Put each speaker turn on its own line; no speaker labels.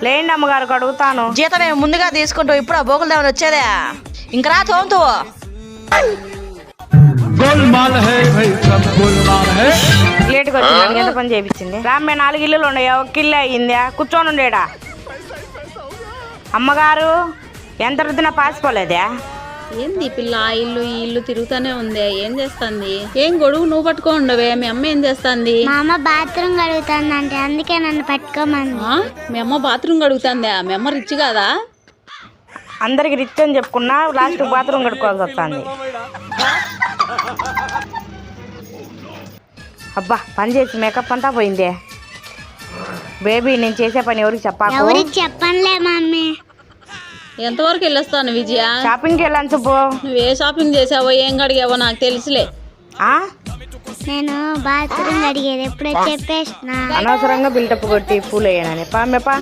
లేండి అమ్మగారు అడుగుతాను.
జీతం మేము ముందుగా తీసుకుంటాం, ఇప్పుడు ఆ బోకులు దేవని వచ్చేదే. ఇంక రా తోంతు.
లేటుగా వచ్చింది, ఎంత పని చేయించింది. రామ్మే 4 ఇల్లులు ఉన్నాయా, 1 ఇల్లు అయ్యిందా? కూర్చొని ఉండేడా. అమ్మగారు ఎంత రుద్దినా పాసిపోలేదా?
ఏంది పిల్ల ఆ ఇల్లు ఈ ఇల్లు తిరుగుతానే ఉంది, ఏం చేస్తుంది? ఏం గొడుగు నువ్వు పట్టుకో ఉండవే, మీ అమ్మ ఏం చేస్తుంది?
మా అమ్మ బాత్రూమ్ కడుగుతుంది అంటే అందుకే నన్ను పట్టుకోమంది.
మీ అమ్మ బాత్రూమ్ కడుగుతుందా? మీ అమ్మ రిచ్ కాదా?
అందరికి రిచ్ అని చెప్పుకున్నా లాస్ట్ బాత్రూమ్ కడుక్కోవాల్సి వస్తుంది. అబ్బా పని చేసి మేకప్ అంతా పోయిందే. బేబీ నేను చేసే పని ఎవరికి చెప్పాకు.
ఎవరికి చెప్పనులే మమ్మీ.
ఎంతవరకు వెళ్ళొస్తాను విజయ?
షాపింగ్కి వెళ్ళాను సుబ్బు.
నువ్వు ఏ షాపింగ్ చేసావో ఏం కడిగావో నాకు తెలుసులే.
నేను బాత్రూమ్ కడిగేది ఎప్పుడో చెప్పేసిన.
అనవసరంగా బిల్డప్ కొట్టి పూలు వేయనని పామెపా.